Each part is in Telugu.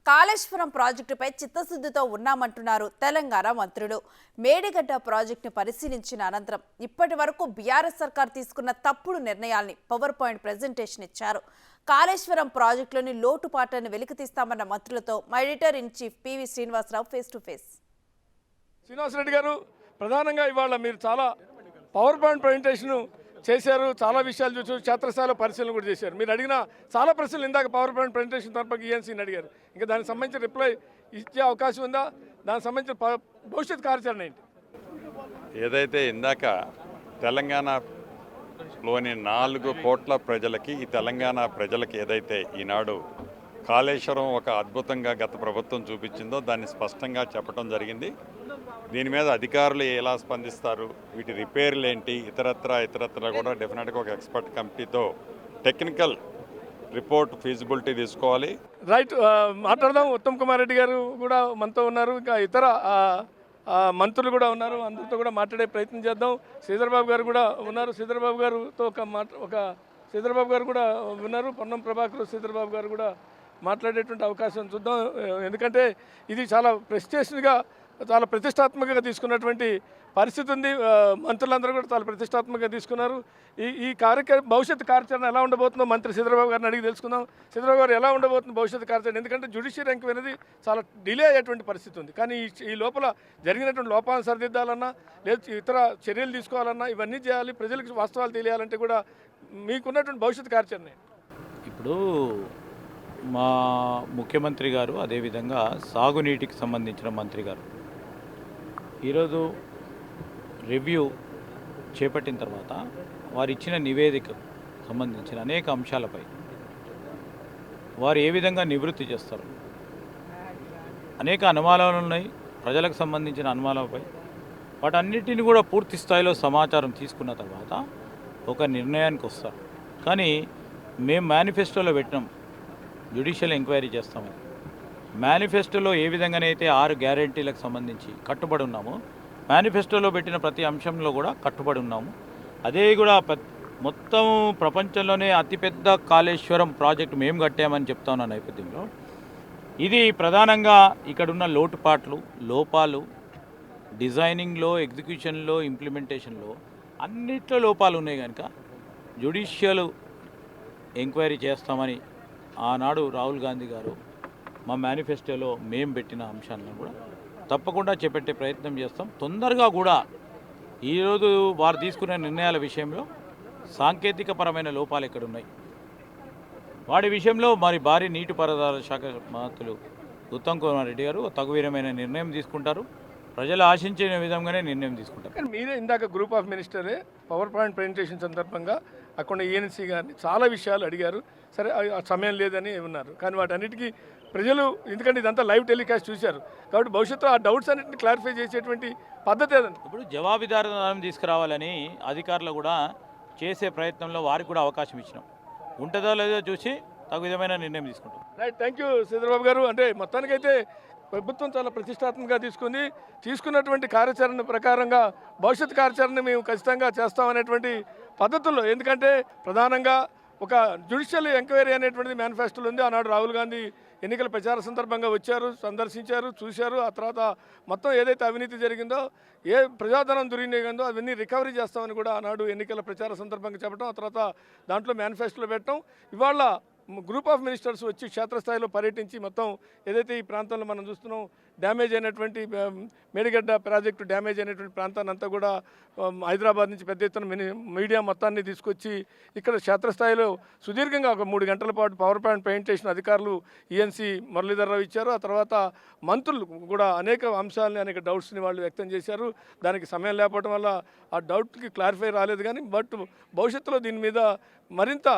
కాళేశ్వరం ప్రాజెక్టుపై చిత్తశుద్ధితో ఉన్నామంటున్నారు తెలంగాణ మంత్రులు. మేడిగడ్డ ప్రాజెక్టును పరిశీలించిన అనంతరం ఇప్పటి వరకు బీఆర్ఎస్ సర్కార్ తీసుకున్న తప్పుడు నిర్ణయాల్ని పవర్ పాయింట్ ప్రెజెంటేషన్ ఇచ్చారు. కాళేశ్వరం ప్రాజెక్టులోని లోటుపాట్లను వెలికితీస్తామన్న మంత్రులతో మా editor in chief PV Srinivasa Rao face to face. Srinivasa Reddy garu, ప్రధానంగా ఇవాళ మీరు చాలా పవర్ పాయింట్ ప్రజెంటేషన్ చేశారు, చాలా విషయాలు చూసారు, క్షేత్రస్థాయిలో పరిశీలన కూడా చేశారు. మీరు అడిగిన చాలా ప్రశ్నలు ఇందాక పవర్ పాయింట్ ప్రజెంటేషన్ తరపున ఈఎన్సీని అడిగారు. ఇంకా దానికి సంబంధించిన రిప్లై ఇచ్చే అవకాశం ఉందా? దానికి సంబంధించిన భవిష్యత్ కార్యాచరణ ఏంటి? ఏదైతే ఇందాక తెలంగాణలోని 4 కోట్ల ప్రజలకి, ఈ తెలంగాణ ప్రజలకి ఏదైతే ఈనాడు కాళేశ్వరం ఒక అద్భుతంగా గత ప్రభుత్వం చూపించిందో దాన్ని స్పష్టంగా చెప్పడం జరిగింది. దీని మీద అధికారులు ఎలా స్పందిస్తారు, వీటి రిపేర్లు ఏంటి, ఇతరత్ర కూడా డెఫినెట్గా ఒక ఎక్స్పర్ట్ కమిటీతో టెక్నికల్ రిపోర్ట్ ఫీజిబిలిటీ తీసుకోవాలి. రైట్, మాట్లాడదాం. ఉత్తమ్ కుమార్ రెడ్డి గారు కూడా మనతో ఉన్నారు, ఇంకా ఇతర మంత్రులు కూడా ఉన్నారు. అందరితో కూడా మాట్లాడే ప్రయత్నం చేద్దాం. శ్రీధర్బాబు గారు కూడా ఉన్నారు. శ్రీధర్బాబు గారుతో శ్రీధర్బాబు గారు కూడా ఉన్నారు. పొన్నం ప్రభాకర్ శ్రీధర్బాబు గారు కూడా మాట్లాడేటువంటి అవకాశం చూద్దాం. ఎందుకంటే ఇది చాలా ప్రెస్టేషన్గా, చాలా ప్రతిష్టాత్మకంగా తీసుకున్నటువంటి పరిస్థితి ఉంది. మంత్రులందరూ కూడా చాలా ప్రతిష్టాత్మకంగా తీసుకున్నారు. ఈ భవిష్యత్ కార్యాచరణ ఎలా ఉండబోతుందో మంత్రి శ్రీధర్బాబు గారిని అడిగి తెలుసుకుందాం. శ్రీధర్బాబు గారు, ఎలా ఉండబోతుంది భవిష్యత్ కార్యాచరణ? ఎందుకంటే జ్యుడిషియరీ ఎంక్వైరీ అనేది చాలా డిలే అయ్యేటువంటి పరిస్థితి ఉంది. కానీ ఈ లోపల జరిగినటువంటి లోపాలను సరిదిద్దాలన్నా, లేదు ఇతర చర్యలు తీసుకోవాలన్నా, ఇవన్నీ చేయాలి. ప్రజలకు వాస్తవాలు తెలియాలంటే కూడా మీకున్నటువంటి భవిష్యత్ కార్యాచరణ. ఇప్పుడు మా ముఖ్యమంత్రి గారు, అదేవిధంగా సాగునీటికి సంబంధించిన మంత్రి గారు ఈరోజు రివ్యూ చేపట్టిన తర్వాత వారు ఇచ్చిన నివేదికకు సంబంధించిన అనేక అంశాలపై వారు ఏ విధంగా నివృత్తి చేస్తారు, అనేక అనుమానాలు ఉన్నాయి ప్రజలకు సంబంధించిన అనుమానాలపై. వాటన్నిటిని కూడా పూర్తి స్థాయిలో సమాచారం తీసుకున్న తర్వాత ఒక నిర్ణయానికి వస్తారు. కానీ మేము మేనిఫెస్టోలో పెట్టినాం, జ్యుడిషియల్ ఎంక్వైరీ చేస్తామని. మేనిఫెస్టోలో ఏ విధంగానైతే 6 గ్యారెంటీలకు సంబంధించి కట్టుబడి ఉన్నామో, మేనిఫెస్టోలో పెట్టిన ప్రతి అంశంలో కూడా కట్టుబడి ఉన్నాము. అదే కూడా మొత్తం ప్రపంచంలోనే అతిపెద్ద కాళేశ్వరం ప్రాజెక్టు మేము కట్టామని చెప్తా ఉన్న నేపథ్యంలో ఇది ప్రధానంగా ఇక్కడున్న లోపాలు డిజైనింగ్లో, ఎగ్జిక్యూషన్లో, ఇంప్లిమెంటేషన్లో అన్నిట్లో లోపాలు ఉన్నాయి. కనుక జ్యుడిషియల్ ఎంక్వైరీ చేస్తామని ఆనాడు రాహుల్ గాంధీ గారు మా మేనిఫెస్టోలో మేము పెట్టిన అంశాలను కూడా తప్పకుండా చేపట్టే ప్రయత్నం చేస్తాం. తొందరగా కూడా ఈరోజు వారు తీసుకునే నిర్ణయాల విషయంలో సాంకేతికపరమైన లోపాలు ఎక్కడున్నాయి, వాటి విషయంలో మరి భారీ నీటిపారుదల శాఖ మంత్రులు ఉత్తమ్ కుమార్ రెడ్డి గారు తగువీరమైన నిర్ణయం తీసుకుంటారు. ప్రజలు ఆశించిన విధంగానే నిర్ణయం తీసుకుంటారు. కానీ మీరే ఇందాక గ్రూప్ ఆఫ్ మినిస్టరే పవర్ పాయింట్ ప్రజెంటేషన్ సందర్భంగా అక్కడ ఈఎన్సీ గారిని చాలా విషయాలు అడిగారు. సరే, ఆ సమయం లేదని ఉన్నారు. కానీ వాటన్నిటికీ ప్రజలు, ఎందుకంటే ఇదంతా లైవ్ టెలికాస్ట్ చూశారు కాబట్టి భవిష్యత్తులో ఆ డౌట్స్ అన్నింటినీ క్లారిఫై చేసేటువంటి పద్ధతి ఏదండి? ఇప్పుడు జవాబుదారీతనం తీసుకురావాలని అధికారులు కూడా చేసే ప్రయత్నంలో వారికి కూడా అవకాశం ఇచ్చినాం. ఉంటుందో లేదో చూసి తగు విధమైన నిర్ణయం తీసుకుంటాం. రైట్, థ్యాంక్ యూ శ్రీధర్బాబు గారు. అంటే మొత్తానికైతే ప్రభుత్వం చాలా ప్రతిష్టాత్మకంగా తీసుకున్నటువంటి కార్యాచరణ ప్రకారంగా భవిష్యత్ కార్యాచరణ మేము ఖచ్చితంగా చేస్తామనేటువంటి పద్ధతుల్లో. ఎందుకంటే ప్రధానంగా ఒక జ్యుడిషియల్ ఎంక్వైరీ అనేటువంటిది మేనిఫెస్టోలో ఉంది. ఆనాడు రాహుల్ గాంధీ ఎన్నికల ప్రచార సందర్భంగా వచ్చారు, సందర్శించారు, చూశారు. ఆ తర్వాత మొత్తం ఏదైతే అవినీతి జరిగిందో, ఏ ప్రజాధనం దుర్వినియోగందో అవన్నీ రికవరీ చేస్తామని కూడా ఆనాడు ఎన్నికల ప్రచార సందర్భంగా చెప్పడం, ఆ తర్వాత దాంట్లో మేనిఫెస్టోలో పెట్టడం. ఇవాళ గ్రూప్ ఆఫ్ మినిస్టర్స్ వచ్చి క్షేత్రస్థాయిలో పర్యటించి మొత్తం ఏదైతే ఈ ప్రాంతంలో మనం చూస్తున్నాం డ్యామేజ్ అయినటువంటి మేడిగడ్డ ప్రాజెక్టు డ్యామేజ్ అయినటువంటి ప్రాంతాన్ని అంతా కూడా హైదరాబాద్ నుంచి పెద్ద ఎత్తున మీడియా మొత్తాన్ని తీసుకొచ్చి ఇక్కడ క్షేత్రస్థాయిలో సుదీర్ఘంగా ఒక 3 గంటల పాటు పవర్ పాయింట్ ప్రజెంటేషన్ అధికారులు ఈఎన్సీ మురళీధర్రావు ఇచ్చారు. ఆ తర్వాత మంత్రులు కూడా అనేక అంశాలని, అనేక డౌట్స్ని వాళ్ళు వ్యక్తం చేశారు. దానికి సమయం లేకపోవడం వల్ల ఆ డౌట్కి క్లారిఫై రాలేదు. కానీ భవిష్యత్తులో దీని మీద మరింత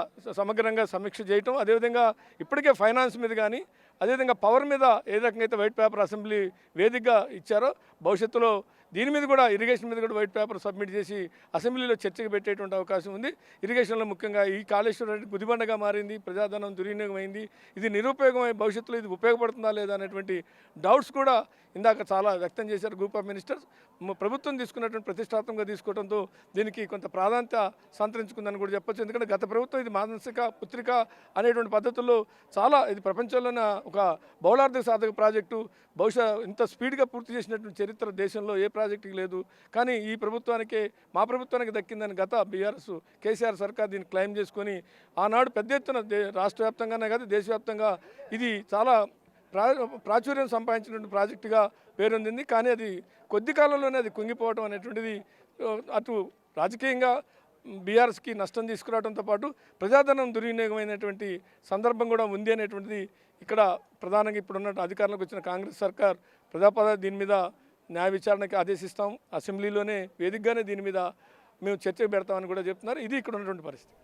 సమగ్రంగా సమీక్ష చేయటం, అదేవిధంగా ఇప్పటికే ఫైనాన్స్ మీద కానీ, అదేవిధంగా పవర్ మీద ఏ రకంగా అయితే వైట్ పేపర్ అసెంబ్లీ వేదికగా ఇచ్చారో భవిష్యత్తులో దీని మీద కూడా ఇరిగేషన్ మీద కూడా వైట్ పేపర్ సబ్మిట్ చేసి అసెంబ్లీలో చర్చకు పెట్టేటువంటి అవకాశం ఉంది. ఇరిగేషన్లో ముఖ్యంగా ఈ కాళేశ్వరం గుదిబండగా మారింది, ప్రజాధనం దుర్వినియోగమైంది, ఇది నిరుపయోగమై భవిష్యత్తులో ఇది ఉపయోగపడుతుందా లేదా అనేటువంటి డౌట్స్ కూడా ఇందాక చాలా వ్యక్తం చేశారు గ్రూప్ ఆఫ్ మినిస్టర్స్. ప్రభుత్వం తీసుకున్నటువంటి ప్రతిష్టాత్మకంగా తీసుకోవడంతో దీనికి కొంత ప్రాధాన్యత సంతరించుకుందని కూడా చెప్పొచ్చు. ఎందుకంటే గత ప్రభుత్వం ఇది మానసిక పుత్రిక అనేటువంటి పద్ధతుల్లో చాలా ఇది ప్రపంచంలోనే ఒక బహుళార్థక సాధక ప్రాజెక్టు, బహుశా ఇంత స్పీడ్గా పూర్తి చేసినటువంటి చరిత్ర దేశంలో ఏ ప్రాజెక్టుకి లేదు. కానీ ఈ ప్రభుత్వానికే మా ప్రభుత్వానికి దక్కిందని గత బీఆర్ఎస్ కేసీఆర్ సర్కార్ దీన్ని క్లెయిమ్ చేసుకొని ఆనాడు పెద్ద ఎత్తున రాష్ట్ర వ్యాప్తంగానే కాదు దేశవ్యాప్తంగా ఇది చాలా ప్రాచుర్యం సంపాదించినటువంటి ప్రాజెక్టుగా పేరొందింది. కానీ అది కొద్ది కాలంలోనే అది కుంగిపోవడం అనేటువంటిది అటు రాజకీయంగా బీఆర్ఎస్కి నష్టం తీసుకురావడంతో పాటు ప్రజాధనం దుర్వినియోగమైనటువంటి సందర్భం కూడా ఉంది అనేటువంటిది ఇక్కడ ప్రధానంగా ఇప్పుడున్న అధికారంలోకి వచ్చిన కాంగ్రెస్ సర్కార్ దీని మీద న్యాయ విచారణకి ఆదేశిస్తాం, అసెంబ్లీలోనే వేదికగానే దీని మీద మేము చర్చకు పెడతామని కూడా చెప్తున్నారు. ఇది ఇక్కడ ఉన్నటువంటి పరిస్థితి.